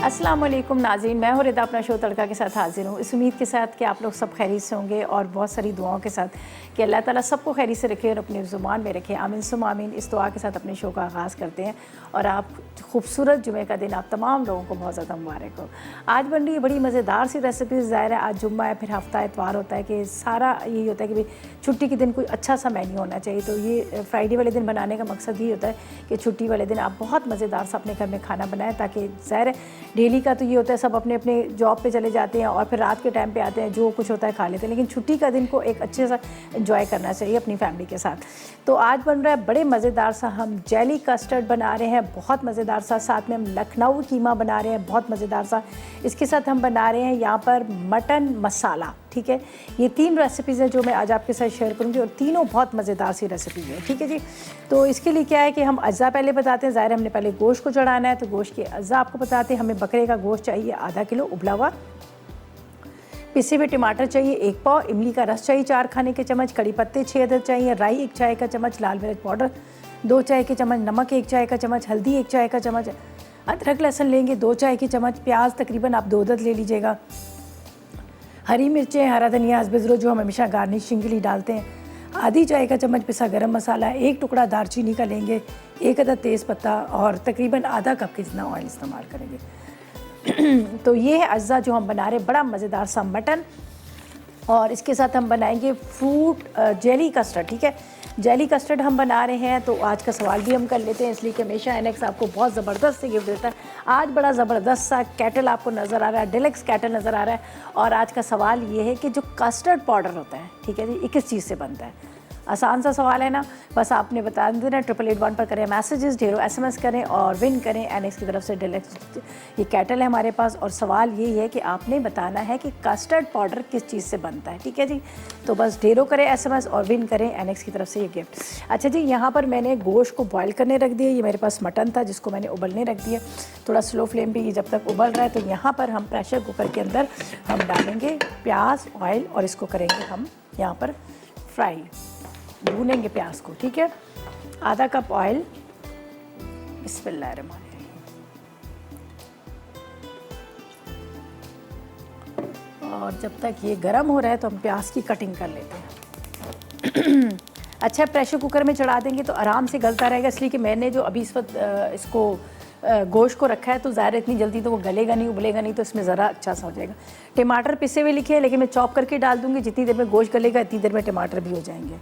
अस्सलाम वालेकुम नाज़रीन, मैं हूँ रिदा अपना शो तड़का के साथ हाजिर हूँ। इस उम्मीद के साथ कि आप लोग सब खैरियत से होंगे और बहुत सारी दुआओं के साथ कि अल्लाह ताला सबको खैरियत से रखे और अपनी ज़ुबान में रखे। आमीन सुम आमीन। इस दुआ के साथ अपने शो का आगाज़ करते हैं और आप खूबसूरत जुमे का दिन आप तमाम लोगों को बहुत ज़्यादा मुबारक हो। आज बन रही है बड़ी मज़ेदार सी रेसिपी। ज़ाहिर है आज जुम्मा है, फिर हफ्ता इतवार होता है कि सारा यही होता है कि भाई छुट्टी के दिन कोई अच्छा सा मेन्यू होना चाहिए। तो ये फ्राइडे वाले दिन बनाने का मकसद ये होता है कि छुट्टी वाले दिन आप बहुत मज़ेदार सा अपने घर में खाना बनाएं, ताकि ज़ाहिर है डेली का तो ये होता है सब अपने अपने जॉब पे चले जाते हैं और फिर रात के टाइम पे आते हैं, जो कुछ होता है खा लेते हैं, लेकिन छुट्टी का दिन को एक अच्छे सा एंजॉय करना चाहिए अपनी फैमिली के साथ। तो आज बन रहा है बड़े मज़ेदार सा हम जेली कस्टर्ड बना रहे हैं, बहुत मज़ेदार सा। साथ में हम लखनऊ कीमा बना रहे हैं, बहुत मज़ेदार सा। इसके साथ हम बना रहे हैं यहाँ पर मटन मसाला। ठीक है, ये 3 रेसिपीज़ हैं जो मैं आज आपके साथ शेयर करूँगी और तीनों बहुत मज़ेदार सी रेसिपीज़ हैं। ठीक है जी, तो इसके लिए क्या है कि हम अज्जा पहले बताते हैं। ज़ाहिर हमने पहले गोश्त को चढ़ाना है, तो गोश्त के अज्जा आपको बताते हैं। हमें बकरे का गोश्त चाहिए आधा किलो उबला हुआ, पिसे हुए टमाटर चाहिए 1 पाव, इमली का रस चाहिए 4 खाने के चम्मच, कड़ी पत्ते 6 अदद चाहिए, राई 1 चाय का चम्मच, लाल मिर्च पाउडर 2 चाय के चम्मच, नमक 1 चाय का चम्मच, हल्दी 1 चाय का चम्मच, अदरक लहसुन लेंगे 2 चाय के चम्मच, प्याज तकरीबन आप 2 अदद ले लीजिएगा, हरी मिर्चें, हरा धनिया हस्बे जो हम हमेशा गार्निशिंग के लिए डालते हैं, आधी चाय का चम्मच पिसा गरम मसाला, 1 टुकड़ा दालचीनी का लेंगे, 1 अदद तेज़पत्ता और तकरीबन आधा कप के जितना ऑयल इस्तेमाल करेंगे। तो ये है अज्जा जो हम बना रहे हैं, बड़ा मज़ेदार सा मटन। और इसके साथ हम बनाएंगे फ्रूट जेली कस्टर्ड। ठीक है, जेली कस्टर्ड हम बना रहे हैं। तो आज का सवाल भी हम कर लेते हैं, इसलिए कि हमेशा एनेक्स आपको बहुत ज़बरदस्त से गिफ्ट देता है। आज बड़ा ज़बरदस्त सा कैटल आपको नज़र आ रहा है, डिलक्स कैटल नज़र आ रहा है। और आज का सवाल ये है कि जो कस्टर्ड पाउडर होता है, ठीक है जी, ये किस चीज़ से बनता है? आसान सा सवाल है ना, बस आपने बता देना। 8881 पर करें मैसेजेस, ढेरों SMS करें और विन करें एनेक्स की तरफ से डिलक्स ये कैटल है हमारे पास। और सवाल यही है कि आपने बताना है कि कस्टर्ड पाउडर किस चीज़ से बनता है। ठीक है जी, तो बस ढेरों करें SMS और विन करें एनेक्स की तरफ से ये गिफ्ट। अच्छा जी, यहाँ पर मैंने गोश्त को बॉयल करने रख दिया। ये मेरे पास मटन था जिसको मैंने उबलने रख दिया, थोड़ा स्लो फ्लेम पे ये जब तक उबल रहा है। तो यहाँ पर हम प्रेशर कुकर के अंदर हम डालेंगे प्याज, ऑयल और इसको करेंगे हम यहाँ पर फ्राई, भूनेंगे प्याज को। ठीक है, आधा कप ऑयल, बिस्मिल्लाहिर्रहमानिर्रहीम। और जब तक ये गर्म हो रहा है तो हम प्याज की कटिंग कर लेते हैं। अच्छा, प्रेशर कुकर में चढ़ा देंगे तो आराम से गलता रहेगा, इसलिए कि मैंने जो अभी इस वक्त इसको गोश्त को रखा है तो ज़ाहिर इतनी जल्दी तो वो गलेगा नहीं, उबलेगा नहीं, तो इसमें ज़रा अच्छा सा हो जाएगा। टमाटर पिसे हुए लिखे हैं, लेकिन मैं चॉप करके डाल दूँगी। जितनी देर में गोश्त गलेगा इतनी देर में टमाटर भी हो जाएंगे।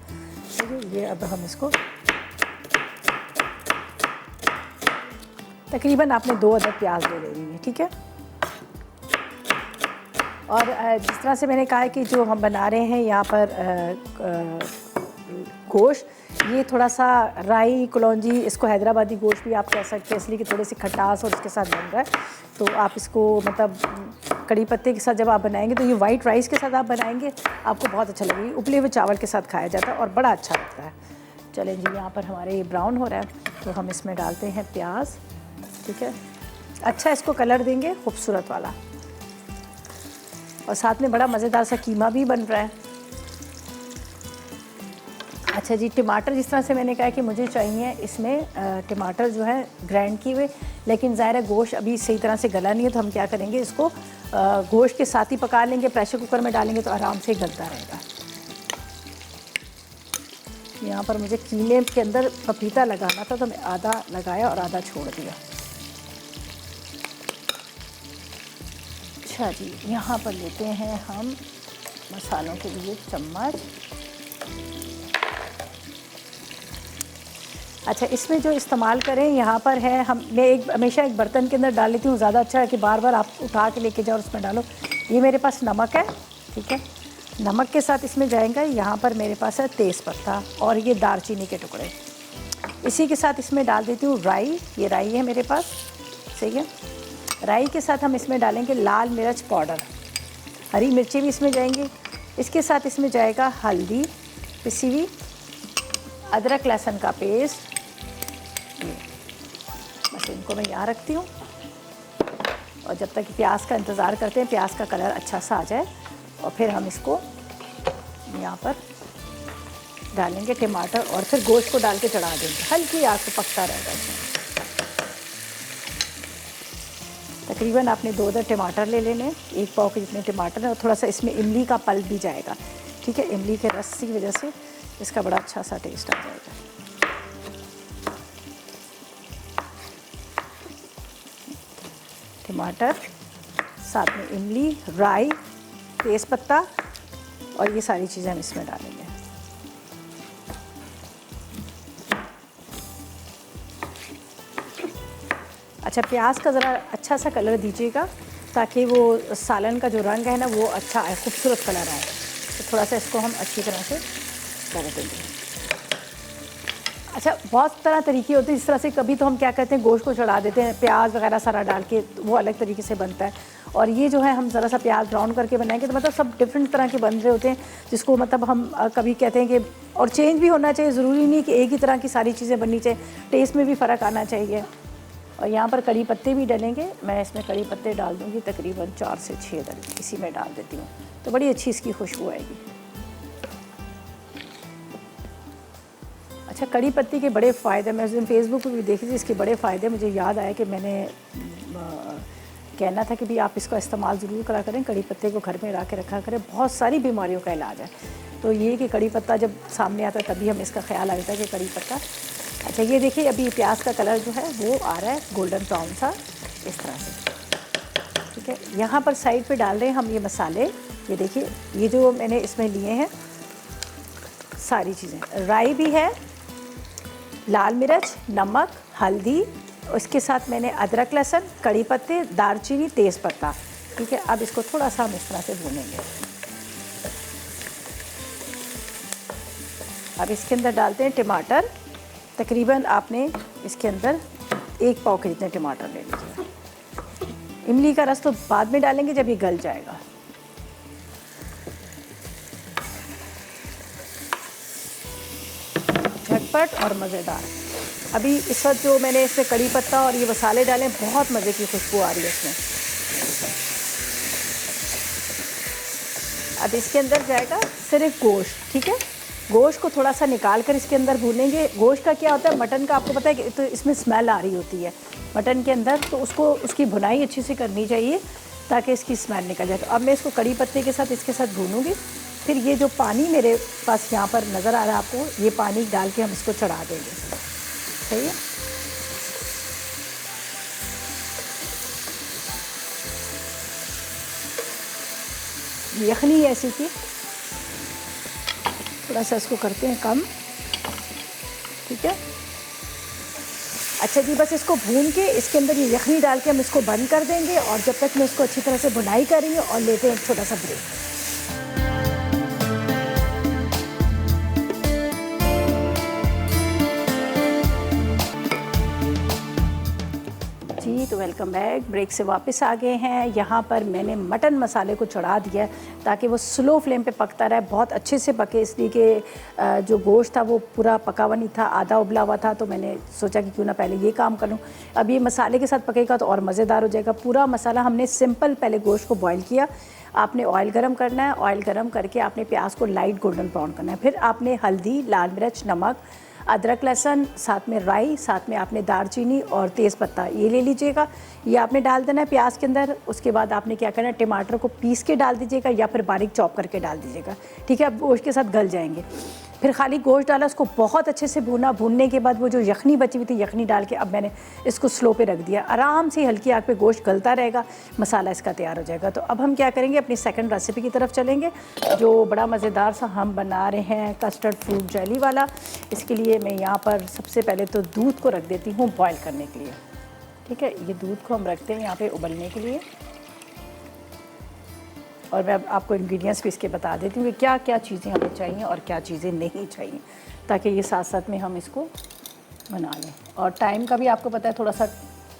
ये अब हम इसको तकरीबन आपने 2 अदद प्याज ले लेनी है। ठीक है, और जिस तरह से मैंने कहा है कि जो हम बना रहे हैं यहाँ पर गोश्त, ये थोड़ा सा राई कलौंजी, इसको हैदराबादी गोश्त भी आप कह सकते हैं, इसलिए कि थोड़ी सी खटास और इसके साथ बन रहा है। तो आप इसको मतलब कड़ी पत्ते के साथ जब आप बनाएंगे तो ये वाइट राइस के साथ आप बनाएंगे, आपको बहुत अच्छा लगेगा। उबले हुए चावल के साथ खाया जाता है और बड़ा अच्छा लगता है। चलें जी, यहाँ पर हमारे ये ब्राउन हो रहा है तो हम इसमें डालते हैं प्याज। ठीक है, अच्छा इसको कलर देंगे खूबसूरत वाला, और साथ में बड़ा मज़ेदार सा कीमा भी बन रहा है। अच्छा जी, टमाटर जिस तरह से मैंने कहा कि मुझे चाहिए इसमें टमाटर जो है ग्राइंड किए हुए, लेकिन ज़ाहिर है गोश्त अभी सही तरह से गला नहीं है, तो हम क्या करेंगे, इसको गोश्त के साथ ही पका लेंगे। प्रेशर कुकर में डालेंगे तो आराम से गलता रहेगा। यहाँ पर मुझे कीमे के अंदर पपीता लगाना था तो मैं आधा लगाया और आधा छोड़ दिया। अच्छा जी, यहाँ पर लेते हैं हम मसालों के लिए चम्मच। अच्छा, इसमें जो इस्तेमाल करें यहाँ पर है, मैं हमेशा एक बर्तन के अंदर डाल लेती हूँ, ज़्यादा अच्छा है कि बार बार आप उठा के लेके जाओ और उसमें डालो। ये मेरे पास नमक है। ठीक है, नमक के साथ इसमें जाएगा यहाँ पर मेरे पास है तेज़पत्ता और ये दालचीनी के टुकड़े। इसी के साथ इसमें डाल देती हूँ राई, ये राई है मेरे पास। सही है, राई के साथ हम इसमें डालेंगे लाल मिर्च पाउडर, हरी मिर्ची भी इसमें जाएंगी। इसके साथ इसमें जाएगा हल्दी पिसी हुई, अदरक लहसुन का पेस्ट। बस इनको मैं यहाँ रखती हूँ और जब तक प्याज का इंतज़ार करते हैं, प्याज का कलर अच्छा सा आ जाए, और फिर हम इसको यहाँ पर डालेंगे टमाटर और फिर गोश्त को डाल के चढ़ा देंगे। हल्की आग पे पकता रहेगा इसमें। तकरीबन आपने 2 अदर टमाटर ले लेने, 1 पाव के जितने टमाटर हैं, और थोड़ा सा इसमें इमली का पल्प भी जाएगा, ठीक है। इमली के रस की वजह से इसका बड़ा अच्छा सा टेस्ट आ जाएगा। टमाटर, साथ में इमली, राई, तेज़पत्ता, और ये सारी चीज़ें हम इसमें डालेंगे। अच्छा, प्याज का ज़रा अच्छा सा कलर दीजिएगा ताकि वो सालन का जो रंग है ना वो अच्छा आए, खूबसूरत कलर आए। तो थोड़ा सा इसको हम अच्छी तरह से कर देंगे। अच्छा, बहुत तरह तरीके होते हैं इस तरह से। कभी तो हम क्या करते हैं, गोश्त को चढ़ा देते हैं प्याज वगैरह सारा डाल के, वो अलग तरीके से बनता है। और ये जो है हम ज़रा सा प्याज ब्राउन करके बनाएंगे, तो मतलब सब डिफरेंट तरह के बन रहे होते हैं, जिसको मतलब हम कभी कहते हैं कि, और चेंज भी होना चाहिए, ज़रूरी नहीं कि एक ही तरह की सारी चीज़ें बननी चाहिए, टेस्ट में भी फ़र्क आना चाहिए। और यहाँ पर कड़ी पत्ते भी डलेंगे, मैं इसमें कड़ी पत्ते डाल दूँगी तकरीबन 4 से 6 दल इसी में डाल देती हूँ, तो बड़ी अच्छी इसकी खुशबू आएगी। अच्छा, कड़ी पत्ती के बड़े फ़ायदे, मैं उस दिन फेसबुक पर भी देखी थी इसके बड़े फ़ायदे। मुझे याद आया कि मैंने कहना था कि भी आप इसका इस्तेमाल ज़रूर करा करें, कड़ी पत्ते को घर में ला के रखा करें, बहुत सारी बीमारियों का इलाज है। तो ये कि कड़ी पत्ता जब सामने आता है तभी हम इसका ख्याल आ जाता है कि कड़ी पत्ता। अच्छा, ये देखिए अभी प्याज का कलर जो है वो आ रहा है गोल्डन ब्राउन सा, इस तरह से, ठीक है। यहाँ पर साइड पे डाल रहे हैं हम ये मसाले। ये देखिए, ये जो मैंने इसमें लिए हैं सारी चीज़ें, राई भी है, लाल मिर्च, नमक, हल्दी, उसके साथ मैंने अदरक, लहसुन, कड़ी पत्ते, दालचीनी, तेज़पत्ता, ठीक है। अब इसको थोड़ा सा हम इस तरह से भूनेंगे। अब इसके अंदर डालते हैं टमाटर। तकरीबन आपने इसके अंदर 1 पाव के जितने टमाटर ले लीजिए। इमली का रस तो बाद में डालेंगे जब ये गल जाएगा। झटपट और मज़ेदार। अभी इस वक्त जो मैंने इसमें कड़ी पत्ता और ये मसाले डाले, बहुत मज़े की खुशबू आ रही है इसमें। अब इसके अंदर जाएगा सिर्फ गोश्त, ठीक है। गोश्त को थोड़ा सा निकाल कर इसके अंदर भूनेंगे। गोश्त का क्या होता है, मटन का आपको पता है कि तो इसमें स्मेल आ रही होती है मटन के अंदर, तो उसकी भुनाई अच्छी से करनी चाहिए ताकि इसकी स्मेल निकल जाए। तो अब मैं इसको कड़ी पत्ते के साथ इसके साथ भूनूंगी। फिर ये जो पानी मेरे पास यहाँ पर नज़र आ रहा है आपको, ये पानी डाल के हम इसको चढ़ा देंगे, सही है। यखनी ऐसी थी, थोड़ा सा इसको करते हैं कम, ठीक है। अच्छा जी, बस इसको भून के इसके अंदर ये यखनी डाल के हम इसको बंद कर देंगे, और जब तक मैं इसको अच्छी तरह से भुनाई कर रही हूँ, और लेते हैं एक छोटा सा ब्रेक। जी, तो वेलकम बैक। ब्रेक से वापस आ गए हैं। यहाँ पर मैंने मटन मसाले को चढ़ा दिया है ताकि वो स्लो फ्लेम पे पकता रहे, बहुत अच्छे से पके, इसलिए कि जो गोश्त था वो पूरा पका हुआ नहीं था, आधा उबला हुआ था। तो मैंने सोचा कि क्यों ना पहले ये काम कर लूँ। अब ये मसाले के साथ पकेगा तो और मज़ेदार हो जाएगा। पूरा मसाला हमने सिंपल पहले गोश्त को बॉयल किया, आपने ऑयल गरम करना है, ऑयल गरम करके आपने प्याज को लाइट गोल्डन ब्राउन करना है। फिर आपने हल्दी, लाल मिर्च, नमक, अदरक, लहसुन, साथ में राई, साथ में आपने दालचीनी और तेज़पत्ता ये ले लीजिएगा, ये आपने डाल देना है प्याज के अंदर। उसके बाद आपने क्या करना है, टमाटर को पीस के डाल दीजिएगा या फिर बारीक चॉप करके डाल दीजिएगा, ठीक है। अब गोश्त के साथ गल जाएंगे। फिर खाली गोश्त डाला, उसको बहुत अच्छे से भूना। भूनने के बाद वो जो यखनी बची हुई थी, यखनी डाल के अब मैंने इसको स्लो पे रख दिया। आराम से हल्की आग पे गोश्त गलता रहेगा, मसाला इसका तैयार हो जाएगा। तो अब हम क्या करेंगे, अपनी सेकंड रेसिपी की तरफ चलेंगे, जो बड़ा मज़ेदार सा हम बना रहे हैं, कस्टर्ड फ्रूट जेली वाला। इसके लिए मैं यहाँ पर सबसे पहले तो दूध को रख देती हूँ बॉयल करने के लिए, ठीक है। ये दूध को हम रखते हैं यहाँ पे उबलने के लिए, और मैं अब आपको इंग्रेडिएंट्स भी इसके बता देती हूँ कि क्या क्या चीज़ें हमें चाहिए और क्या चीज़ें नहीं चाहिए, ताकि ये साथ साथ में हम इसको बना लें। और टाइम का भी आपको पता है, थोड़ा सा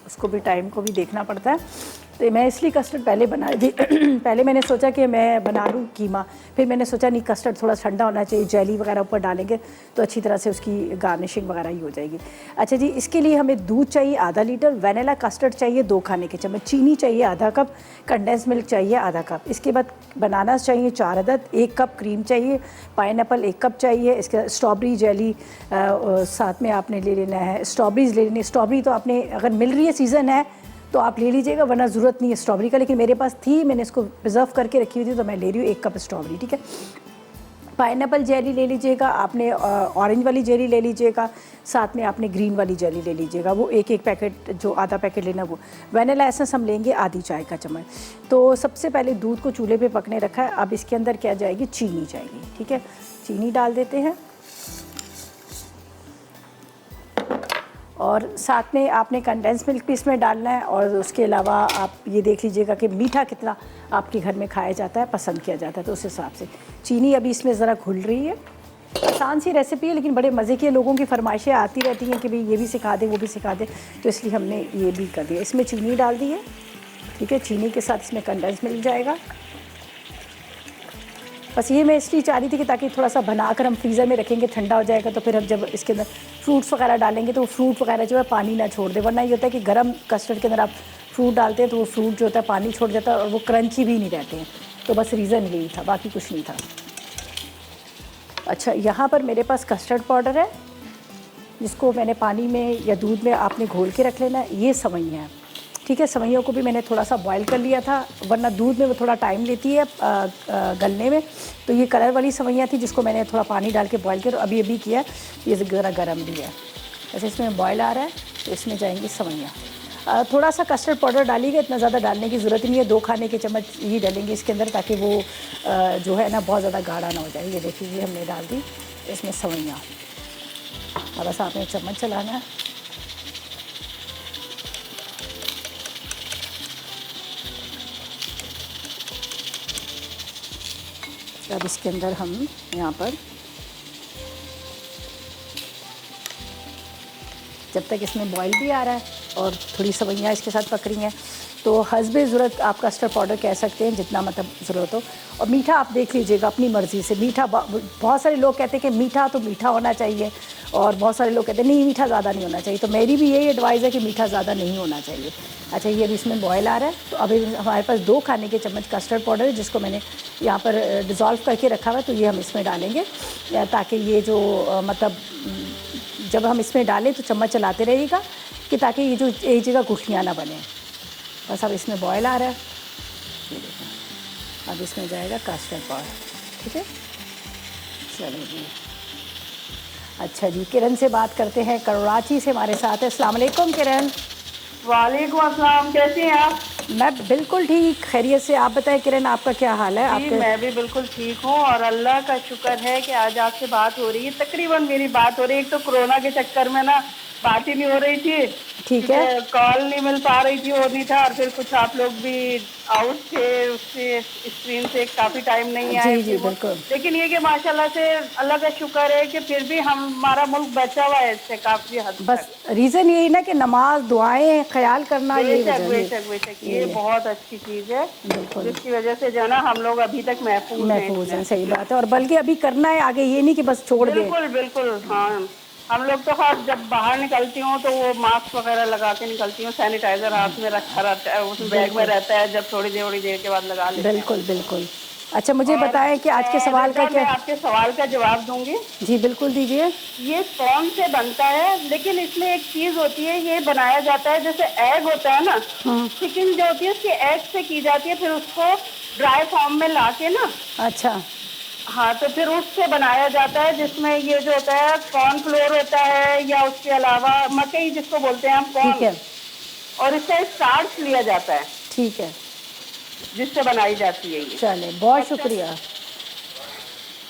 उसको भी टाइम को भी देखना पड़ता है। तो मैं इसलिए कस्टर्ड पहले बना दी। पहले मैंने सोचा कि मैं बना लूँ कीमा, फिर मैंने सोचा नहीं, कस्टर्ड थोड़ा ठंडा होना चाहिए, जेली वगैरह ऊपर डालेंगे तो अच्छी तरह से उसकी गार्निशिंग वगैरह ही हो जाएगी। अच्छा जी, इसके लिए हमें दूध चाहिए आधा लीटर, वनीला कस्टर्ड चाहिए 2 खाने के चम्मच, चीनी चाहिए आधा कप, कंडेंस मिल्क चाहिए आधा कप। इसके बाद बनानास चाहिए 4 अदद, 1 कप क्रीम चाहिए, पाइनएप्पल 1 कप चाहिए। इसके स्ट्रॉबेरी जेली साथ में आपने ले लेना है, स्ट्रॉबेरीज ले लेनी। स्ट्रॉबेरी तो आपने अगर मिल रही है, सीज़न है तो आप ले लीजिएगा, वरना ज़रूरत नहीं है स्ट्रॉबेरी का, लेकिन मेरे पास थी, मैंने इसको प्रिजर्व करके रखी हुई थी तो मैं ले रही हूँ 1 कप स्ट्रॉबेरी, ठीक है। पाइनएप्पल जेली ले लीजिएगा आपने, ऑरेंज वाली जेली ले लीजिएगा, साथ में आपने ग्रीन वाली जेली ले लीजिएगा, वो एक पैकेट, जो आधा पैकेट लेना वो। वैनिला एसेंस हम लेंगे आधी चाय का चम्मच। तो सबसे पहले दूध को चूल्हे पे पकने रखा है, अब इसके अंदर क्या जाएगी, चीनी जाएगी, ठीक है। चीनी डाल देते हैं और साथ में आपने कंडेंस मिल्क भी इसमें डालना है, और उसके अलावा आप ये देख लीजिएगा कि मीठा कितना आपके घर में खाया जाता है, पसंद किया जाता है, तो उस हिसाब से चीनी अभी इसमें ज़रा घुल रही है। आसान सी रेसिपी है लेकिन बड़े मज़े की, लोगों की फरमाइशें आती रहती हैं कि भाई ये भी सिखा दें वो भी सिखा दें, तो इसलिए हमने ये भी कर दिया। इसमें चीनी डाल दी है, ठीक है। चीनी के साथ इसमें कंडेंस मिल जाएगा। बस ये मैं इसलिए चाह रही थी कि ताकि थोड़ा सा बनाकर हम फ्रीज़र में रखेंगे, ठंडा हो जाएगा तो फिर हम जब इसके अंदर फ्रूट्स वगैरह डालेंगे तो वो फ्रूट वगैरह जो है पानी ना छोड़ दे, वरना ये होता है कि गर्म कस्टर्ड के अंदर आप फ्रूट डालते हैं तो वो फ्रूट जो होता है पानी छोड़ जाता है और वो क्रंची भी नहीं रहते हैं। तो बस रीज़न यही था, बाकी कुछ नहीं था। अच्छा, यहाँ पर मेरे पास कस्टर्ड पाउडर है, जिसको मैंने पानी में या दूध में आपने घोल के रख लेना है। ये सवैयाँ हैं, ठीक है। सवैयों को भी मैंने थोड़ा सा बॉईल कर लिया था, वरना दूध में वो थोड़ा टाइम लेती है गलने में। तो ये कलर वाली सवैयाँ थी जिसको मैंने थोड़ा पानी डाल के बॉईल कर अभी किया। ये ज़रा गर्म भी है, ऐसे इसमें बॉयल आ रहा है तो इसमें जाएंगी सवैयाँ। थोड़ा सा कस्टर्ड पाउडर डालिएगा, इतना ज़्यादा डालने की ज़रूरत नहीं है, 2 खाने के चम्मच ही डालेंगे इसके अंदर, ताकि वो जो है ना बहुत ज़्यादा गाढ़ा ना हो जाए। ये देखिए हमने डाल दी इसमें सवैयाँ, और बस आपने चम्मच चलाना है। अब इसके अंदर हम यहाँ पर जब तक इसमें बॉईल भी आ रहा है और थोड़ी सवैयाँ इसके साथ पक रही हैं, तो हस्बे ज़रूरत आप कस्टर्ड पाउडर कह सकते हैं, जितना मतलब ज़रूरत हो। और मीठा आप देख लीजिएगा अपनी मर्ज़ी से। मीठा बहुत सारे लोग कहते हैं कि मीठा तो मीठा होना चाहिए, और बहुत सारे लोग कहते हैं नहीं मीठा ज़्यादा नहीं होना चाहिए। तो मेरी भी यही एडवाइस है कि मीठा ज़्यादा नहीं होना चाहिए। अच्छा, ये अभी इसमें बॉयल आ रहा है, तो अभी हमारे पास 2 खाने के चम्मच कस्टर्ड पाउडर है, जिसको मैंने यहाँ पर डिज़ोल्व करके रखा हुआ है, तो ये हम इसमें डालेंगे, ताकि ये जो मतलब जब हम इसमें डालें तो चम्मच चलाते रहिएगा कि ताकि ये जो एक जगह गुठलियाँ ना बने। बस अब इसमें बॉयल आ रहा है, ये देखो। अब इसमें जाएगा कस्टर्ड पाउडर, ठीक है। चलो जी, अच्छा जी, किरण से बात करते हैं, कराची से हमारे साथ है। अस्सलाम वालेकुम किरण। वालेकुम अस्सलाम, कैसी हैं आप? मैं बिल्कुल ठीक, खैरियत से। आप बताएं किरण, आपका क्या हाल है? जी, मैं भी बिल्कुल ठीक हूँ और अल्लाह का शुक्र है कि आज आपसे बात हो रही है। तकरीबन मेरी बात हो रही है, एक तो कोरोना के चक्कर में ना बात ही नहीं हो रही थी, ठीक है। कॉल नहीं मिल पा रही थी, और नहीं था, और फिर कुछ आप लोग भी आउट थे उससे, स्क्रीन से काफ़ी टाइम नहीं आए। जी जी बिल्कुल। लेकिन ये कि माशाल्लाह से अल्लाह का शुक्र है कि फिर भी हमारा मुल्क बचा हुआ है इससे काफ़ी हद तक। बस रीज़न यही ना कि नमाज, दुआएं, ख्याल करना, ये बेशक ये बहुत अच्छी चीज़ है, बिल्कुल, जिसकी वजह से जो ना हम लोग अभी तक महफूज हैं। सही बात है, और बल्कि अभी करना है आगे, ये नहीं कि बस छोड़ दें। बिल्कुल बिल्कुल। हाँ, हम लोग तो खैर जब बाहर निकलती हूँ तो वो मास्क वगैरह लगा के निकलती हूँ, सैनिटाइजर हाथ में रखा रहता है, उस बैग में रहता है, जब थोड़ी देर के बाद लगा लेते हैं। बिल्कुल बिल्कुल। अच्छा, मुझे बताएं कि आज के सवाल का क्या? मैं आपके सवाल का जवाब दूंगी। जी बिल्कुल दीजिए। ये कौन से बनता है, लेकिन इसमें एक चीज होती है, ये बनाया जाता है जैसे एग होता है ना, चिकन जो होती है उसकी एग से की जाती है, फिर उसको ड्राई फॉर्म में ला के ना, अच्छा हाँ, तो फिर उससे बनाया जाता है, जिसमें ये जो होता है कॉर्नफ्लोर होता है, या उसके अलावा मकई जिसको बोलते हैं हम, ठीक है, और इससे स्टार्च लिया जाता है, ठीक है, जिससे बनाई जाती है ये। चले, बहुत शुक्रिया।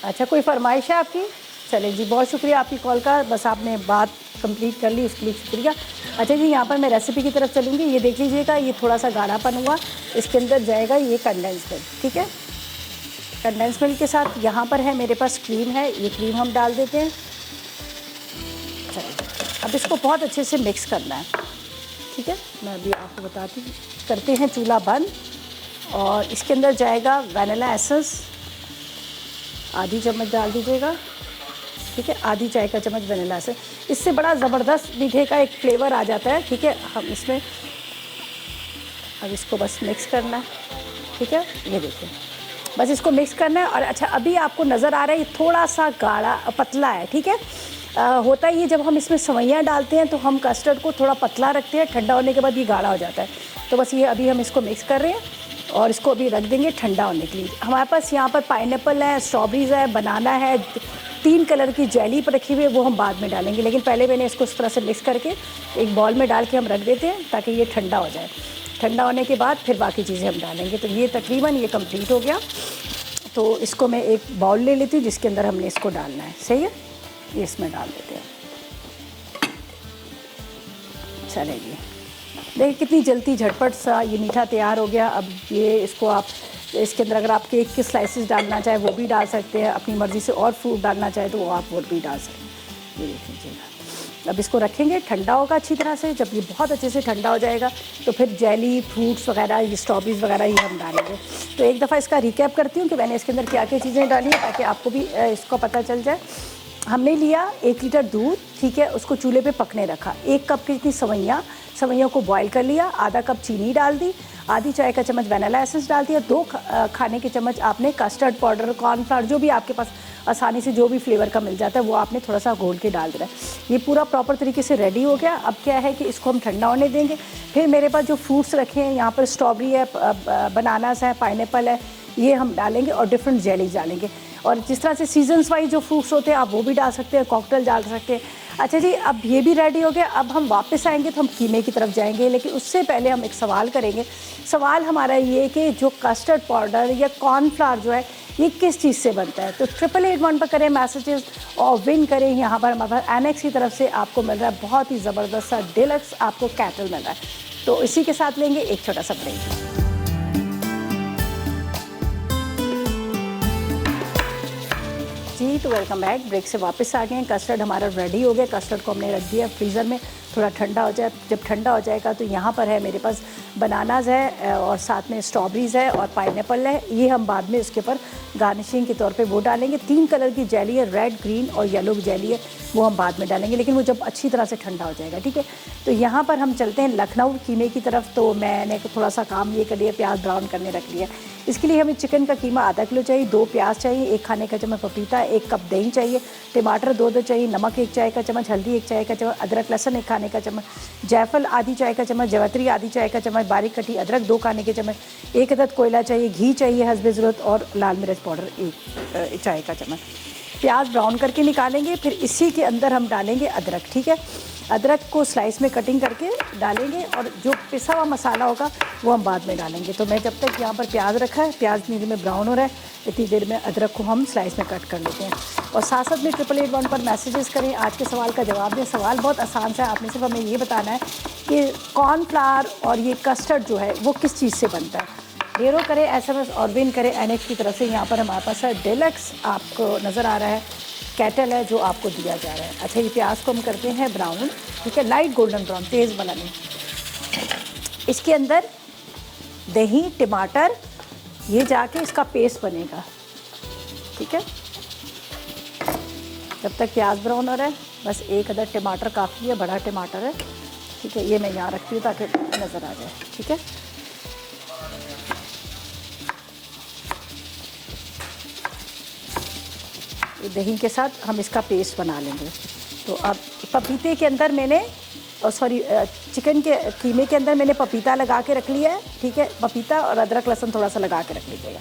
अच्छा, कोई फरमाइश है आपकी? चले जी, बहुत शुक्रिया आपकी कॉल का, बस आपने बात कंप्लीट कर ली, उसके लिए शुक्रिया। अच्छा जी, यहाँ पर मैं रेसिपी की तरफ चलूँगी। ये देख लीजिएगा, ये थोड़ा सा गाढ़ापन हुआ, इसके अंदर जाएगा ये कंडेंस मिल्क, ठीक है। कंडेंस मिल्क के साथ यहाँ पर है मेरे पास क्रीम है, ये क्रीम हम डाल देते हैं। चलिए, अब इसको बहुत अच्छे से मिक्स करना है, ठीक है। मैं अभी आपको बताती हूँ। करते हैं चूल्हा बंद, और इसके अंदर जाएगा वैनिला एसेंस, आधी चम्मच डाल दीजिएगा, ठीक है। आधी चाय का चम्मच वैनिला एसेंस, इससे बड़ा ज़बरदस्त मीठे का एक फ्लेवर आ जाता है, ठीक है। हम इसमें अब इसको बस मिक्स करना है, ठीक है। ये देखिए, बस इसको मिक्स करना है। और अच्छा, अभी आपको नज़र आ रहा है ये थोड़ा सा गाढ़ा पतला है, ठीक है। होता ये जब हम इसमें सेवइयाँ डालते हैं तो हम कस्टर्ड को थोड़ा पतला रखते हैं, ठंडा होने के बाद ये गाढ़ा हो जाता है। तो बस ये अभी हम इसको मिक्स कर रहे हैं और इसको अभी रख देंगे ठंडा होने के लिए। हमारे पास यहाँ पर पाइनएप्पल है, स्ट्रॉबेरीज़ है, बनाना है, 3 कलर की जेली पर रखी हुई है, वो हम बाद में डालेंगे। लेकिन पहले मैंने इसको इस तरह से मिक्स करके एक बॉल में डाल के हम रख देते हैं ताकि ये ठंडा हो जाए। ठंडा होने के बाद फिर बाकी चीज़ें हम डालेंगे। तो ये तकरीबन ये कंप्लीट हो गया। तो इसको मैं एक बाउल ले लेती हूँ जिसके अंदर हमने इसको डालना है। सही है, ये इसमें डाल देते हैं। चलेगी, देखिए कितनी जल्दी झटपट सा ये मीठा तैयार हो गया। अब ये इसको आप इसके अंदर अगर आप केक के स्लाइसेस डालना चाहे वो भी डाल सकते हैं, अपनी मर्ज़ी से और फ्रूट डालना चाहे तो वो आप वो भी डाल सकते हैं। ये देख लीजिएगा। अब इसको रखेंगे, ठंडा होगा अच्छी तरह से। जब ये बहुत अच्छे से ठंडा हो जाएगा तो फिर जेली, फ्रूट्स वगैरह, ये स्ट्रॉबेरीज़ वगैरह ये हम डालेंगे। तो एक दफ़ा इसका रिकैप करती हूँ कि मैंने इसके अंदर क्या क्या चीज़ें डाली हैं ताकि आपको भी इसको पता चल जाए। हमने लिया 1 लीटर दूध, ठीक है, उसको चूल्हे पे पकने रखा। 1 कप की इतनी सवैयों को बॉईल कर लिया, आधा कप चीनी डाल दी, आधी चाय का चम्मच वनीला एसेंस डाल दिया, 2 खाने के चम्मच आपने कस्टर्ड पाउडर, कॉर्नफ्लावर, जो भी आपके पास आसानी से जो भी फ्लेवर का मिल जाता है वो आपने थोड़ा सा घोल के डाल देना है। ये पूरा प्रॉपर तरीके से रेडी हो गया। अब क्या है कि इसको हम ठंडा होने देंगे। फिर मेरे पास जो फ्रूट्स रखे हैं यहाँ पर स्ट्रॉबेरी है, बनानास है, पाइनएप्पल है, ये हम डालेंगे और डिफरेंट जेलीज डालेंगे। और जिस तरह से सीजन्स वाइज जो फ्रूट्स होते हैं आप वो भी डाल सकते हैं, कॉकटेल डाल सकते हैं। अच्छा जी, अब ये भी रेडी हो गया। अब हम वापस आएंगे तो हम कीमे की तरफ जाएंगे, लेकिन उससे पहले हम एक सवाल करेंगे। सवाल हमारा ये कि जो कस्टर्ड पाउडर या कॉर्नफ्लावर जो है ये किस चीज़ से बनता है। तो 8881 पर करें मैसेजेस और विन करें। यहाँ पर हमारे पास एनेक्स की तरफ से आपको मिल रहा है बहुत ही ज़बरदस्त सा डिलक्स आपको कैटल मिल रहा है। तो इसी के साथ लेंगे एक छोटा सा ब्रेक। जी, तो वेलकम बैक। ब्रेक से वापस आ गए हैं। कस्टर्ड हमारा रेडी हो गया। कस्टर्ड को हमने रख दिया फ्रीज़र में, थोड़ा ठंडा हो जाए। जब ठंडा हो जाएगा तो यहाँ पर है मेरे पास बनानाज है और साथ में स्ट्रॉबेरीज़ है और पाइनएप्पल है। ये हम बाद में उसके ऊपर गार्निशिंग के तौर पे वो डालेंगे। 3 कलर की जेली है, रेड, ग्रीन और येलो जेली है, वो हम बाद में डालेंगे, लेकिन वो जब अच्छी तरह से ठंडा हो जाएगा। ठीक है, तो यहाँ पर हम चलते हैं लखनऊ कीमे की तरफ। तो मैंने थोड़ा सा काम ये कर लिया, प्याज ब्राउन करने रख लिया। इसके लिए हमें चिकन का कीमा आधा किलो चाहिए, 2 प्याज चाहिए, 1 खाने का चम्मच पपीता, 1 कप दही चाहिए, टमाटर 2 चाहिए, नमक 1 चाय का चम्मच, हल्दी 1 चाय का चम्मच, अदरक लहसुन 1 खाने का चम्मच, जायफल आधी चाय का चम्मच, जावित्री आधी चाय का चम्मच, बारीक कटी अदरक 2 खाने के चम्मच, 1 अदद कोयला चाहिए, घी चाहिए हस्बे ज़रूरत और लाल मिर्च पाउडर 1 चाय का चम्मच। प्याज ब्राउन करके निकालेंगे। फिर इसी के अंदर हम डालेंगे अदरक। ठीक है, अदरक को स्लाइस में कटिंग करके डालेंगे और जो पिसा हुआ मसाला होगा वो हम बाद में डालेंगे। तो मैं जब तक यहाँ पर प्याज रखा है, प्याज नीचे में ब्राउन हो रहा है, इतनी देर में अदरक को हम स्लाइस में कट कर लेते हैं। और साथ साथ में 8881 पर मैसेजेस करें, आज के सवाल का जवाब दें। सवाल बहुत आसान सा है, आपने सिर्फ हमें ये बताना है कि कॉर्नफ्लावर और ये कस्टर्ड जो है वो किस चीज़ से बनता है। ढेरों करें SMS और विन करें एनेक्स की तरफ से। यहाँ पर हमारे पास है डिलक्स आपको नज़र आ रहा है, कैटल है जो आपको दिया जा रहा है। अच्छा, ये प्याज को हम करते हैं ब्राउन। ठीक है, लाइट गोल्डन ब्राउन, तेज़ वाला नहीं। इसके अंदर दही, टमाटर, ये जाके इसका पेस्ट बनेगा। ठीक है, जब तक प्याज ब्राउन हो रहा है, बस 1 अदद टमाटर काफ़ी है, बड़ा टमाटर है। ठीक है, ये मैं यहाँ रखती हूँ ताकि नज़र आ जाए। ठीक है, दही के साथ हम इसका पेस्ट बना लेंगे। तो अब पपीते के अंदर मैंने चिकन के कीमे के अंदर मैंने पपीता लगा के रख लिया है। ठीक है, पपीता और अदरक लहसुन थोड़ा सा लगा के रख लीजिएगा।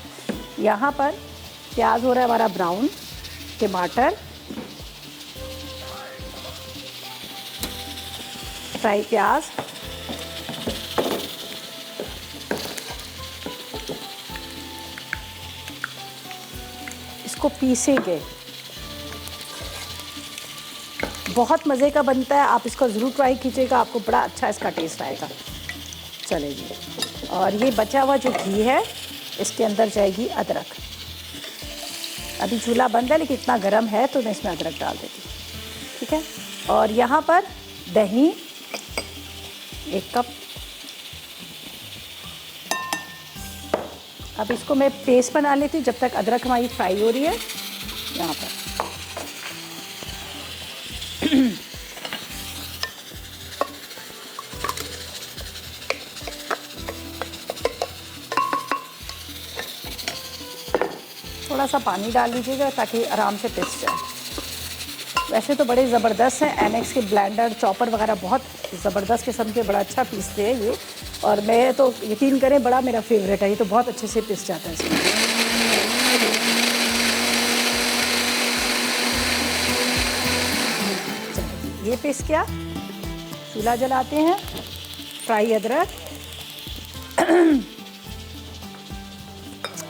यहाँ पर प्याज हो रहा है हमारा ब्राउन, टमाटर फ्राई, प्याज, इसको पीसेंगे। बहुत मज़े का बनता है, आप इसको ज़रूर ट्राई कीजिएगा, आपको बड़ा अच्छा इसका टेस्ट आएगा। चले जी, और ये बचा हुआ जो घी है इसके अंदर जाएगी अदरक। अभी चूल्हा बंद है लेकिन इतना गर्म है तो मैं इसमें अदरक डाल देती हूँ। ठीक है, और यहाँ पर दही 1 कप। अब इसको मैं पेस्ट बना लेती हूँ जब तक अदरक हमारी फ्राई हो रही है। यहाँ पर थोड़ा सा पानी डाल लीजिएगा ताकि आराम से पिस जाए। वैसे तो बड़े ज़बरदस्त हैं, एनेक्स के ब्लेंडर चॉपर वगैरह बहुत ज़बरदस्त किस्म के, बड़ा अच्छा पीसते हैं ये। और मैं तो यकीन करें बड़ा मेरा फेवरेट है, ये तो बहुत अच्छे से पिस जाता है इसमें। ये पिस गया, चूल्हा जलाते हैं, फ्राई अदरक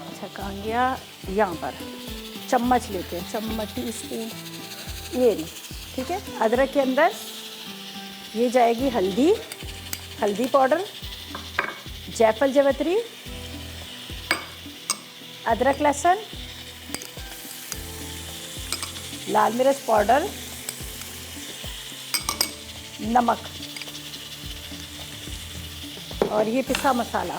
अच्छा कहाँ गया, यहाँ पर चम्मच लेते हैं, चम्मच टीस्पून, ये नहीं, ठीक है। अदरक के अंदर ये जाएगी हल्दी, हल्दी पाउडर, जायफल जावित्री, अदरक लहसुन, लाल मिर्च पाउडर, नमक और ये पिसा मसाला।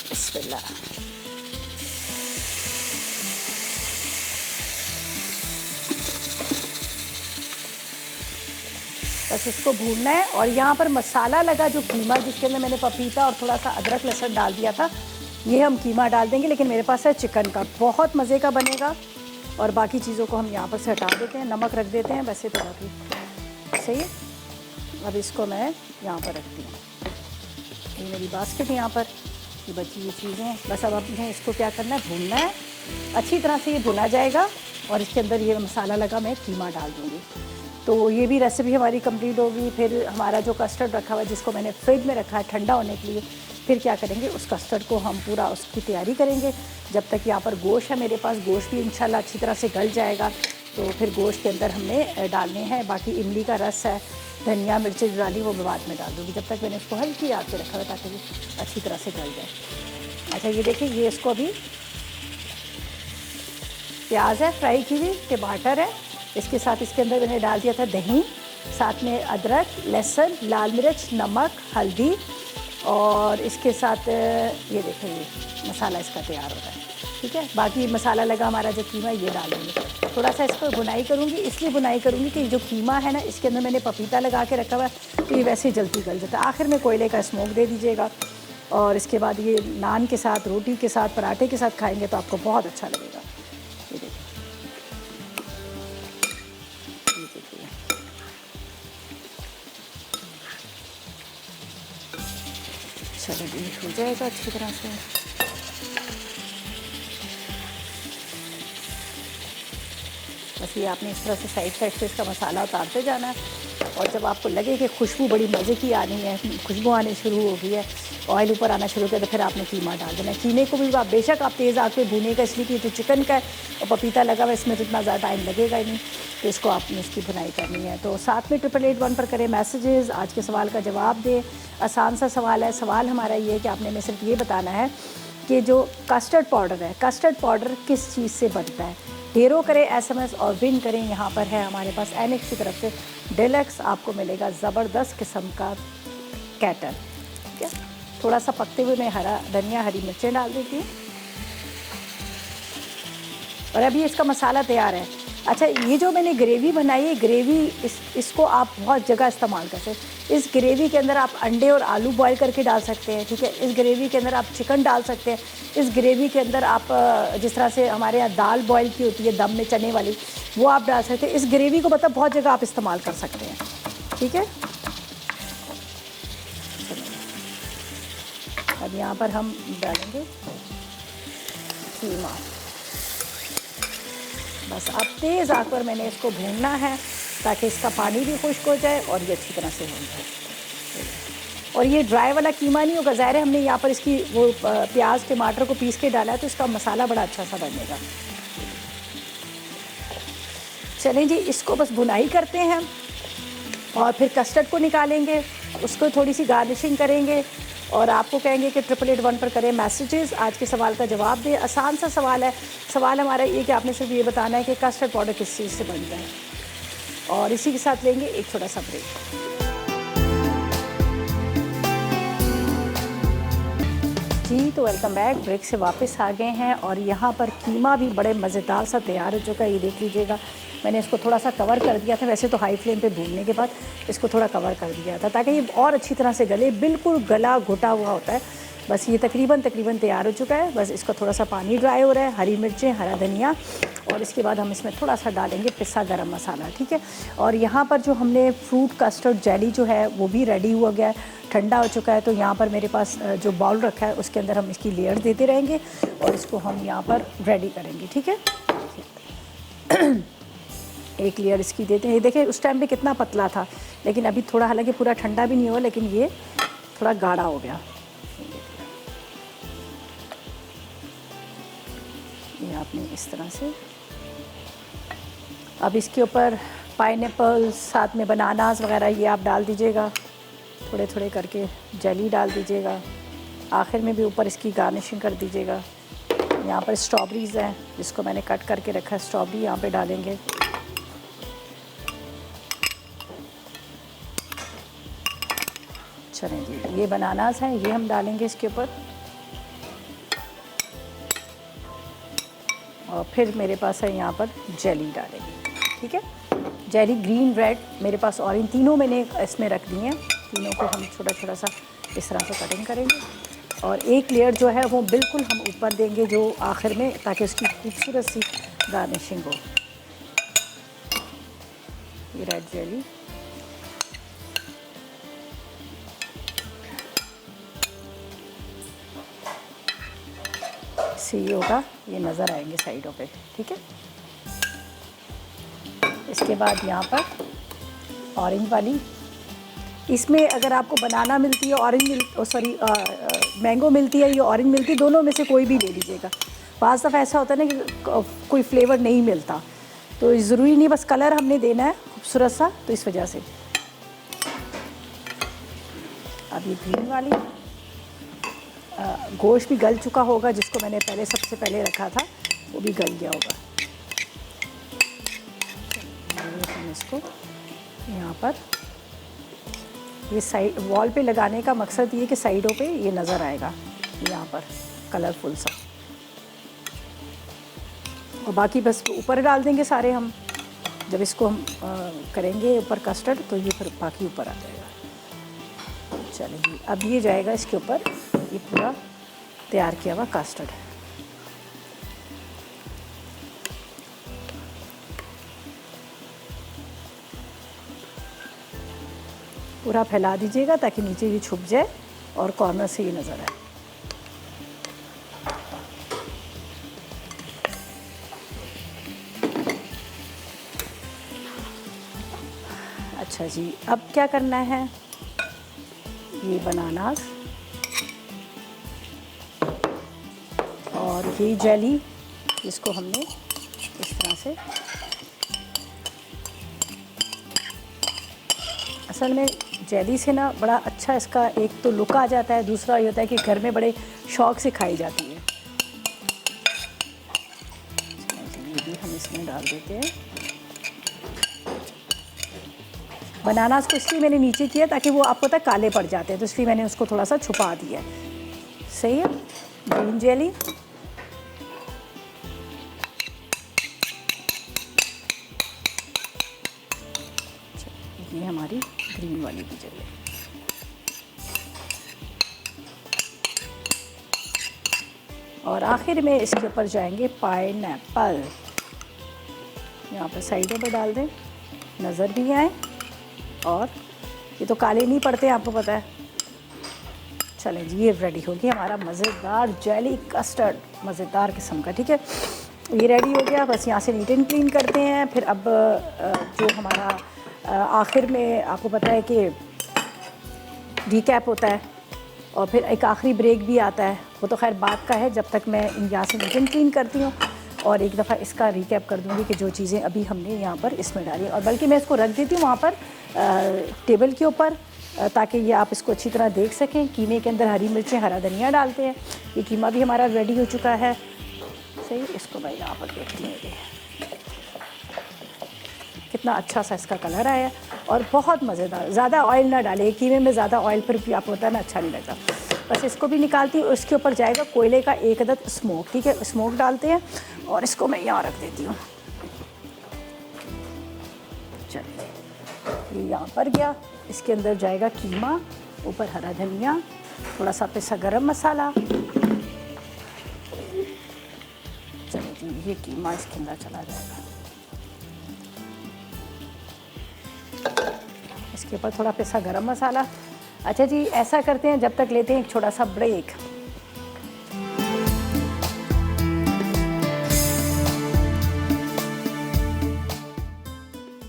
बिस्मिल्लाह। बस इसको भूनना है। और यहाँ पर मसाला लगा जो कीमा, जिसके अंदर मैंने पपीता और थोड़ा सा अदरक लहसुन डाल दिया था, ये हम कीमा डाल देंगे। लेकिन मेरे पास है चिकन का, बहुत मज़े का बनेगा। और बाकी चीज़ों को हम यहाँ पर से हटा देते हैं, नमक रख देते हैं, वैसे तो बाकी सही है। अब इसको मैं यहाँ पर रखती हूँ, ये मेरी बास्केट यहाँ पर, ये बची हुई चीज़ें। बस अब हमें इसको क्या करना है, भूनना है अच्छी तरह से। ये भुना जाएगा और इसके अंदर ये मसाला लगा मैं कीमा डाल दूँगी। तो ये भी रेसिपी हमारी कंप्लीट होगी। फिर हमारा जो कस्टर्ड रखा हुआ है, जिसको मैंने फ्रिज में रखा है ठंडा होने के लिए, फिर क्या करेंगे, उस कस्टर्ड को हम पूरा उसकी तैयारी करेंगे। जब तक यहाँ पर गोश्त है मेरे पास, गोश्त भी इंशाल्लाह अच्छी तरह से गल जाएगा। तो फिर गोश्त के अंदर हमने डालने हैं, बाकी इमली का रस है, धनिया मिर्ची जो डाली वो मैं बाद में डाल दूँगी। जब तक मैंने उसको हल्की आँच पे रखा हुआ ताकि वो अच्छी तरह से गल जाए। अच्छा ये देखिए, ये इसको अभी प्याज है फ्राई की हुई, टमाटर है, इसके साथ इसके अंदर मैंने डाल दिया था दही, साथ में अदरक लहसुन, लाल मिर्च, नमक, हल्दी, और इसके साथ ये देखिए ये मसाला इसका तैयार होता है, ठीक है। बाकी मसाला लगा हमारा जो कीमा, ये डालेंगे। थोड़ा सा इसको भुनाई करूँगी, इसलिए भुनाई करूँगी कि जो कीमा है ना, इसके अंदर मैंने पपीता लगा के रखा हुआ है, तो ये वैसे जल्दी गल जाता है। आखिर में कोयले का स्मोक दे दीजिएगा, और इसके बाद ये नान के साथ, रोटी के साथ, पराठे के साथ खाएँगे तो आपको बहुत अच्छा लगेगा। ये देखिए, चलो ये हो जाएगा अच्छी तरह से। बस ये आपने इस तरह से साइड से इसका मसाला उतारते जाना है। और जब आपको लगे कि खुशबू बड़ी मज़े की आनी है, खुशबू आनी शुरू हो गई है, ऑयल ऊपर आना शुरू किया, तो फिर आपने कीमा डाल देना है। कीमे को भी आप बेशक आप तेज़ आग पे भूनेगा, इसलिए कि तो चिकन का है और पपीता लगा हुआ, इसमें तो इतना ज़्यादा टाइम लगेगा ही नहीं। तो इसको आपने इसकी भुनाई करनी है। तो साथ में 888 पर करें मैसेजेस, आज के सवाल का जवाब दें। आसान सा सवाल है। सवाल हमारा ये है कि आपने हमें सिर्फ ये बताना है कि जो कस्टर्ड पाउडर है, कस्टर्ड पाउडर किस चीज़ से बनता है। ढेरों करें SMS और विन करें। यहाँ पर है हमारे पास एनेक्स की तरफ से डिलक्स, आपको मिलेगा ज़बरदस्त किस्म का कैटर, ठीक है। थोड़ा सा पकते हुए मैं हरा धनिया, हरी मिर्चें डाल देती हूँ। और अभी इसका मसाला तैयार है। अच्छा, ये जो मैंने ग्रेवी बनाई है, ग्रेवी इसको आप बहुत जगह इस्तेमाल कर सकते हैं। इस ग्रेवी के अंदर आप अंडे और आलू बॉईल करके डाल सकते हैं, ठीक है। इस ग्रेवी के अंदर आप चिकन डाल सकते हैं। इस ग्रेवी के अंदर आप जिस तरह से हमारे यहाँ दाल बॉईल की होती है दम में चने वाली, वो आप डाल सकते हैं। इस ग्रेवी को मतलब बहुत जगह आप इस्तेमाल कर सकते हैं, ठीक है। अब यहाँ पर हम डालेंगे कीमा। बस अब तेज़ आग पर मैंने इसको भूनना है ताकि इसका पानी भी खुश्क हो जाए और ये अच्छी तरह से भून जाए। और ये ड्राई वाला कीमा नहीं होगा, ज़ाहिर है हमने यहाँ पर इसकी वो प्याज टमाटर को पीस के डाला है, तो इसका मसाला बड़ा अच्छा सा बनेगा। चलें जी, इसको बस भुनाई करते हैं और फिर कस्टर्ड को निकालेंगे, उसको थोड़ी सी गार्निशिंग करेंगे और आपको कहेंगे कि 888 पर करें मैसेजेस, आज के सवाल का जवाब दें। आसान सा सवाल है। सवाल हमारा ये कि आपने सिर्फ ये बताना है कि कस्टर्ड पाउडर किस चीज़ से बनता है। और इसी के साथ लेंगे एक छोटा सा ब्रेक। जी तो वेलकम बैक। ब्रेक से वापस आ गए हैं और यहाँ पर कीमा भी बड़े मज़ेदार सा तैयार हो चुका है। ये देख लीजिएगा, मैंने इसको थोड़ा सा कवर कर दिया था, वैसे तो हाई फ्लेम पे भूनने के बाद इसको थोड़ा कवर कर दिया था ताकि ये और अच्छी तरह से गले। बिल्कुल गला घुटा हुआ होता है बस ये तकरीबन तैयार हो चुका है। बस इसका थोड़ा सा पानी ड्राई हो रहा है, हरी मिर्चें, हरा धनिया, और इसके बाद हम इसमें थोड़ा सा डालेंगे पिसा गरम मसाला, ठीक है। और यहाँ पर जो हमने फ्रूट कस्टर्ड जेली जो है वो भी रेडी हुआ गया है, ठंडा हो चुका है। तो यहाँ पर मेरे पास जो बाउल रखा है उसके अंदर हम इसकी लेयर देते रहेंगे और इसको हम यहाँ पर रेडी करेंगे, ठीक है। एक लेयर इसकी देते हैं। ये देखिए उस टाइम पे कितना पतला था, लेकिन अभी थोड़ा, हालांकि पूरा ठंडा भी नहीं हुआ, लेकिन ये थोड़ा गाढ़ा हो गया। ये आपने इस तरह से, अब इसके ऊपर पाइनएप्पल, साथ में बनानास वगैरह ये आप डाल दीजिएगा, थोड़े थोड़े करके जेली डाल दीजिएगा। आखिर में भी ऊपर इसकी गार्निशिंग कर दीजिएगा। यहाँ पर स्ट्रॉबेरीज़ हैं जिसको मैंने कट करके रखा है, स्ट्रॉबेरी यहाँ पे डालेंगे। चलें जी, ये बनानास हैं, ये हम डालेंगे इसके ऊपर। और फिर मेरे पास है यहाँ पर जेली डालेंगे, ठीक है। जेली ग्रीन, रेड, मेरे पास ऑरेंज, तीनों मैंने इसमें रख दी हैं। तीनों को हम छोटा छोटा सा इस तरह से कटिंग करेंगे और एक लेयर जो है वो बिल्कुल हम ऊपर देंगे जो आखिर में, ताकि उसकी खूबसूरत सी गार्निशिंग हो। ये रेड जेली, इससे ये होगा, ये नज़र आएंगे साइडों पे, ठीक है। इसके बाद यहाँ पर ऑरेंज वाली, इसमें अगर आपको बनाना मिलती है, मैंगो मिलती है, ये ऑरेंज मिलती है, दोनों में से कोई भी ले लीजिएगा। बाज़ दफ़ा ऐसा होता है ना कि कोई फ्लेवर नहीं मिलता, तो ज़रूरी नहीं, बस कलर हमने देना है खूबसूरत सा, तो इस वजह से। अब ये ग्रीन वाली, गोश्त भी गल चुका होगा, जिसको मैंने पहले सबसे पहले रखा था वो भी गल गया होगा। हम इसको यहाँ पर, ये साइड वॉल पे लगाने का मकसद ये कि साइडों पे ये नज़र आएगा यहाँ पर कलरफुल सा, और बाकी बस ऊपर डाल देंगे सारे हम। जब इसको हम करेंगे ऊपर कस्टर्ड, तो ये फिर बाकी ऊपर आ जाएगा। चलिए, अब ये जाएगा इसके ऊपर, ये पूरा तैयार किया हुआ कस्टर्ड। पूरा फैला दीजिएगा ताकि नीचे ये छुप जाए और कॉर्नर से ये नज़र आए। अच्छा जी, अब क्या करना है, ये बनानास और ये जेली, इसको हमने इस तरह से, असल में जेली से ना बड़ा अच्छा इसका एक तो लुक आ जाता है, दूसरा ये होता है कि घर में बड़े शौक़ से खाई जाती है। ये भी हम इसमें डाल देते हैं। बनानास को इसलिए मैंने नीचे किया ताकि वो आपको पता काले पड़ जाते हैं, तो इसलिए मैंने उसको थोड़ा सा छुपा दिया है। सही है। ग्रीन जेली, ये हमारी ग्रीन वाली भी जेली। और आखिर में इसके ऊपर जाएंगे पाइनएप्पल, यहाँ पर साइडों पर डाल दें, नज़र भी आए, और ये तो काले नहीं पड़ते, आपको पता है। चलें जी, ये रेडी होगी हमारा मज़ेदार जेली कस्टर्ड, मज़ेदार किस्म का, ठीक है। ये रेडी हो गया, बस यहाँ से नीट एंड क्लीन करते हैं। फिर अब जो हमारा आखिर में आपको पता है कि रिकैप होता है, और फिर एक आखिरी ब्रेक भी आता है, वो तो खैर बात का है, जब तक मैं यहाँ से नीट एंड क्लीन करती हूँ। और एक दफ़ा इसका रिकैप कर दूँगी कि जो चीज़ें अभी हमने यहाँ पर इसमें डाली, और बल्कि मैं इसको रख देती हूँ वहाँ पर टेबल के ऊपर, ताकि ये आप इसको अच्छी तरह देख सकें। कीमे के अंदर हरी मिर्चें, हरा धनिया डालते हैं। ये कीमा भी हमारा रेडी हो चुका है। सही, इसको मैं यहाँ पर देखती हूँ, कितना अच्छा सा इसका कलर आया और बहुत मज़ेदार। ज़्यादा ऑयल ना डालें, कीमे में ज़्यादा ऑयल फिर भी आप होता है ना, अच्छा नहीं लगता। बस इसको भी निकालती हूँ। उसके ऊपर जाएगा कोयले का एक अदद स्मोक, ठीक है। स्मोक डालते हैं और इसको मैं यहाँ रख देती हूँ। चलिए, ये यहाँ पर गया। इसके अंदर जाएगा कीमा, ऊपर हरा धनिया, थोड़ा सा पिसा गरम मसाला। चलो जी, ये कीमा इसके अंदर चला जाएगा। इसके ऊपर थोड़ा पिसा गरम मसाला। अच्छा जी, ऐसा करते हैं, जब तक लेते हैं एक छोटा सा ब्रेक।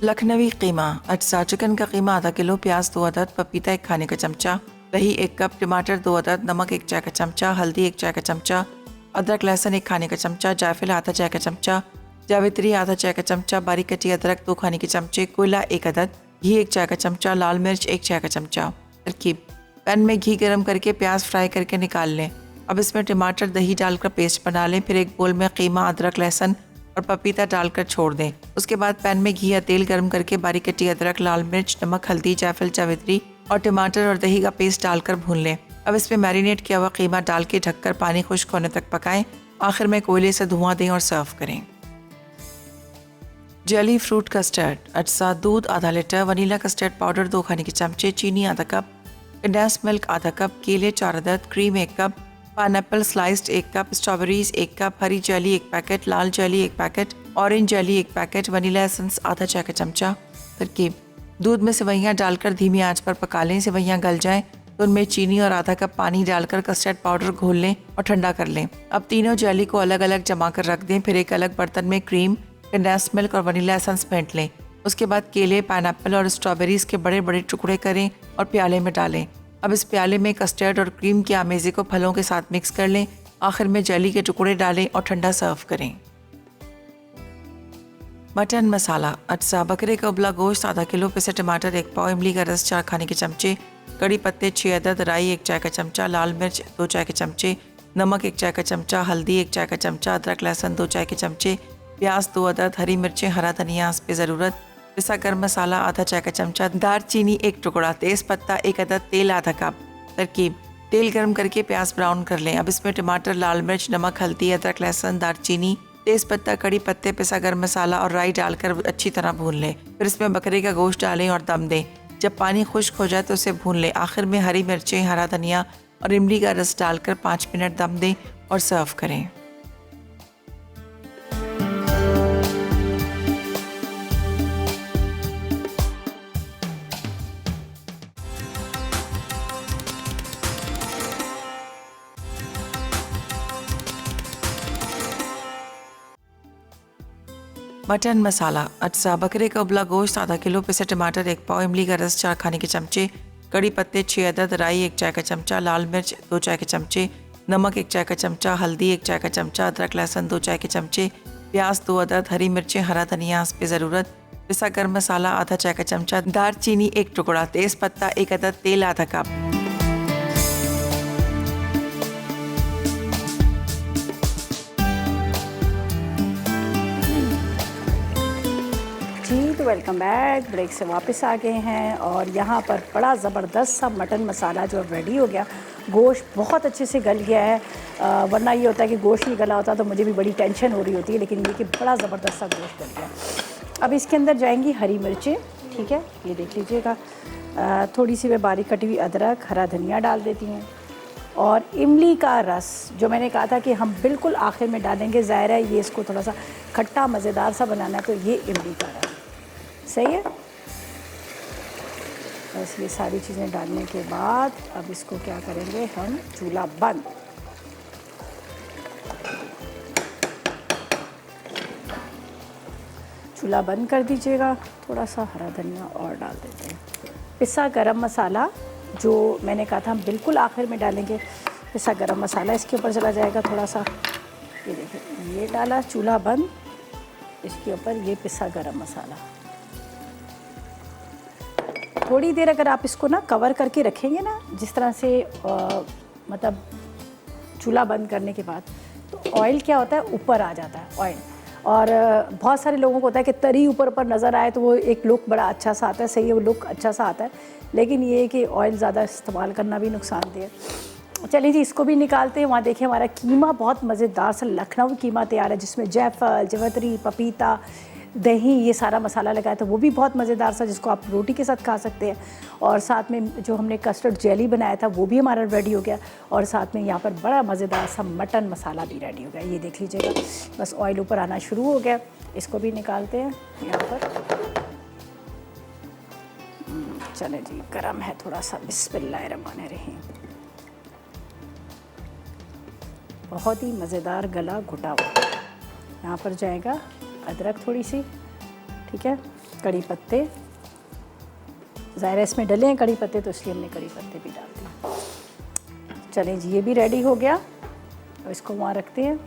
लखनवी कीमा। अज्जा चिकन का कीमा आधा किलो, प्याज 2 अदद, पपीता 1 खाने का चमचा, दही 1 कप, टमाटर 2 अदद, नमक 1 चाय का चमचा, हल्दी 1 चाय का चमचा, अदरक लहसुन 1 खाने का चमचा, जायफल आधा चाय का चमचा, जावित्री आधा चाय का चमचा, बारीक कटी अदरक 2 खाने के चमचे, कोयला 1 अदद, घी 1 चाय का चमचा, लाल मिर्च 1 चाय का चमचा। तरकीब: पैन में घी गर्म करके प्याज फ्राई करके निकाल लें। अब इसमें टमाटर दही डालकर पेस्ट बना लें। फिर एक बोल में कीमा, अदरक लहसुन और पपीता डालकर छोड़ दें। उसके बाद पैन में घी या तेल गर्म करके बारीक कटी अदरक, लाल मिर्च, नमक, हल्दी, जायफल, जावित्री और टमाटर और दही का पेस्ट डालकर भून लें। अब इसमें मैरिनेट किया हुआ कीमा डाल के ढककर पानी खुश्क होने तक पकाएं। आखिर में कोयले से धुआं दें और सर्व करें। Jelly fruit custard. अज्जा: दूध आधा लीटर, वनीला कस्टर्ड पाउडर 2 खाने के चमचे, चीनी आधा कप, कंडेंस मिल्क आधा कप, केले 4 अदद, cream 1 cup, pineapple sliced 1 cup, strawberries 1 cup, हरी जेली 1 पैकेट, लाल jelly 1 packet, orange jelly 1 packet, vanilla essence आधा चाय का चमचा। तरकीब: दूध में सेवइयां डालकर धीमी आंच पर पका लें। सेवइयां गल जाएं तो उनमें चीनी और आधा कप पानी डालकर कस्टर्ड पाउडर घोल लें और ठंडा कर लें। अब तीनों जेली को अलग अलग जमा कर रख दें। फिर एक अलग बर्तन में क्रीम, कंडेंस मिल्क और वनीला एसेंस फेंट लें। उसके बाद केले, पाइनएप्पल और स्ट्रॉबेरीज के बड़े बड़े टुकड़े करें और प्याले में डालें। अब इस प्याले में कस्टर्ड और क्रीम के आमेज़े को फलों के साथ मिक्स कर लें। आखिर में जेली के टुकड़े डालें और ठंडा सर्व करें। मटन मसाला। अज्जा: बकरे का उबला गोश्त आधा किलो, पिसे टमाटर 1 पाव, इमली का रस 4 खाने के चमचे, कड़ी पत्ते 6 अदद, राई 1 चाय का चमचा, लाल मिर्च 2 चाय के चमचे, नमक 1 चाय का चमचा, हल्दी 1 चाय का चमचा, अदरक लहसुन 2 चाय के चमचे, प्याज 2 अदद, हरी मिर्चें, हरा धनिया हस्ब ज़रूरत, पिसा गरम मसाला आधा चाय का चमचा, दालचीनी 1 टुकड़ा, तेज़ पत्ता 1 अदद, तेल आधा कप। तरकीब: तेल गर्म करके प्याज ब्राउन कर लें। अब इसमें टमाटर, लाल मिर्च, नमक, हल्दी, अदरक लहसुन, दालचीनी, तेज़ पत्ता, कड़ी पत्ते, पिसा गरम मसाला और राई डालकर अच्छी तरह भून लें। फिर इसमें बकरे का गोश्त डालें और दम दें। जब पानी खुश्क हो जाए तो उसे भून लें। आखिर में हरी मिर्चें, हरा धनिया और इमली का रस डालकर 5 मिनट दम दें और सर्व करें। मटन मसाला। अज्जा: बकरे का उबला गोश्त आधा किलो, पिसे टमाटर 1 पाव, इमली का रस 4 खाने के चमचे, कड़ी पत्ते 6 अदद, राई 1 चाय का चमचा, लाल मिर्च 2 चाय के चमचे, नमक 1 चाय का चमचा, हल्दी 1 चाय का चमचा, अदरक लहसुन 2 चाय के चमचे, प्याज 2 अदद, हरी मिर्चें, हरा धनिया हस्ब ज़रूरत, पिसा गरम मसाला आधा चाय का चमचा, दालचीनी 1 टुकड़ा, तेज़ पत्ता 1 अदद, तेल आधा कप। जी, तो वेलकम बैक। ब्रेक से वापस आ गए हैं और यहाँ पर बड़ा ज़बरदस्त सा मटन मसाला जो रेडी हो गया। गोश्त बहुत अच्छे से गल गया है, वरना ये होता है कि गोश्त नहीं गला होता तो मुझे भी बड़ी टेंशन हो रही होती है, लेकिन ये कि बड़ा ज़बरदस्त सा गोश्त गल गया। अब इसके अंदर जाएंगी हरी मिर्चें, ठीक है, ये देख लीजिएगा। थोड़ी सी मैं बारीक कटी हुई अदरक, हरा धनिया डाल देती हूँ और इमली का रस जो मैंने कहा था कि हम बिल्कुल आखिर में डालेंगे। ज़ाहिर है ये इसको थोड़ा सा खट्टा मज़ेदार सा बनाना है, तो ये इमली का रस सही है। बस ये सारी चीज़ें डालने के बाद अब इसको क्या करेंगे हम, चूल्हा बंद। चूल्हा बंद कर दीजिएगा। थोड़ा सा हरा धनिया और डाल देते हैं। पिसा गरम मसाला जो मैंने कहा था हम बिल्कुल आखिर में डालेंगे, पिसा गरम मसाला इसके ऊपर चला जाएगा थोड़ा सा। ये देखिए, ये डाला, चूल्हा बंद, इसके ऊपर ये पिसा गरम मसाला। थोड़ी देर अगर आप इसको ना कवर करके रखेंगे ना, जिस तरह से मतलब चूल्हा बंद करने के बाद, तो ऑयल क्या होता है ऊपर आ जाता है ऑयल। और बहुत सारे लोगों को होता है कि तरी ऊपर ऊपर नज़र आए तो वो एक लुक बड़ा अच्छा सा आता है। सही है, वो लुक अच्छा सा आता है, लेकिन ये है कि ऑयल ज़्यादा इस्तेमाल करना भी नुकसानदेह है। चलिए जी, इसको भी निकालते हैं। वहाँ देखिए हमारा कीमा बहुत मज़ेदार सा लखनऊ कीमा तैयार है, जिसमें जायफल, जावित्री, पपीता, दही, ये सारा मसाला लगाया था, वो भी बहुत मज़ेदार सा, जिसको आप रोटी के साथ खा सकते हैं। और साथ में जो हमने कस्टर्ड जेली बनाया था वो भी हमारा रेडी हो गया। और साथ में यहाँ पर बड़ा मज़ेदार सा मटन मसाला भी रेडी हो गया, ये देख लीजिएगा। बस ऑयल ऊपर आना शुरू हो गया, इसको भी निकालते हैं यहाँ पर। चले जी, गरम है थोड़ा सा, बिस्मिल्लाहिर्रहमानिर्रहीम। बहुत ही मज़ेदार गला घुटा हुआ। यहाँ पर जाएगा अदरक थोड़ी सी, ठीक है, कड़ी पत्ते, ज़ाहिर है इसमें डले हैं कड़ी पत्ते तो इसलिए हमने कड़ी पत्ते भी डाल दिए। चलें जी, ये भी रेडी हो गया, अब इसको वहाँ रखते हैं।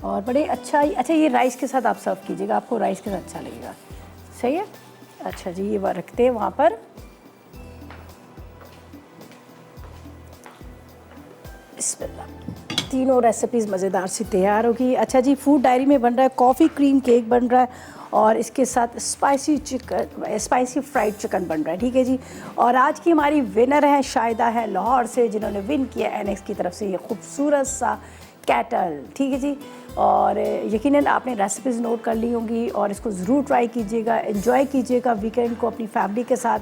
और बड़े अच्छा ये राइस के साथ आप सर्व कीजिएगा, आपको राइस के साथ अच्छा लगेगा। सही है। अच्छा जी, ये रखते हैं वहाँ पर। बिस्मिल्लाह। तीनों रेसिपीज़ मज़ेदार सी तैयार होगी। अच्छा जी, फूड डायरी में बन रहा है कॉफ़ी क्रीम केक बन रहा है, और इसके साथ स्पाइसी फ्राइड चिकन बन रहा है, ठीक है जी। और आज की हमारी विनर है शाहिदा है लाहौर से, जिन्होंने विन किया एनेक्स की तरफ से ये खूबसूरत सा कैटल, ठीक है जी। और यकीनन आपने रेसिपीज़ नोट कर ली होंगी और इसको ज़रूर ट्राई कीजिएगा, एंजॉय कीजिएगा वीकेंड को अपनी फैमिली के साथ।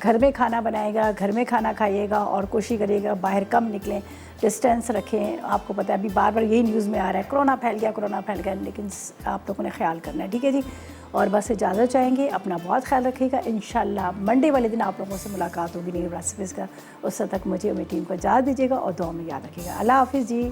घर में खाना बनाएगा, घर में खाना खाइएगा और कोशिश करिएगा बाहर कम निकलें, डिस्टेंस रखें। आपको पता है अभी बार बार यही न्यूज़ में आ रहा है कोरोना फैल गया, लेकिन आप लोगों ने ख्याल करना है, ठीक है जी। और बस इजाज़त चाहेंगे, अपना बहुत ख्याल रखिएगा। इंशाल्लाह मंडे वाले दिन आप लोगों से मुलाकात होगी नई रेसिपीज़ का। उस तक मुझे और मेरी टीम को इजाज़त दीजिएगा और दुआ में याद रखिएगा। अल्लाह हाफिज़ जी।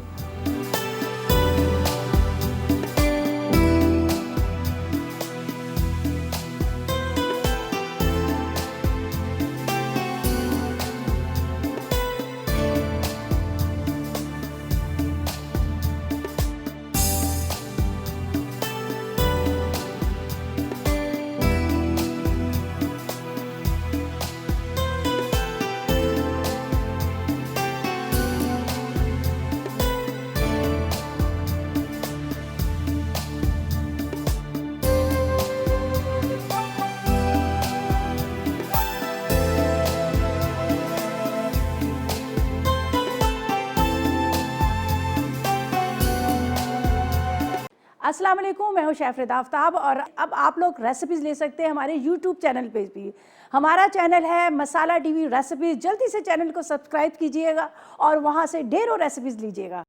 अस्सलाम वालेकुम, मैं हूँ शेफ़ रिदा आफ्ताब। और अब आप लोग रेसिपीज़ ले सकते हैं हमारे यूट्यूब चैनल पे भी। हमारा चैनल है मसाला टीवी रेसिपीज़। जल्दी से चैनल को सब्सक्राइब कीजिएगा और वहाँ से ढेरों रेसिपीज़ लीजिएगा।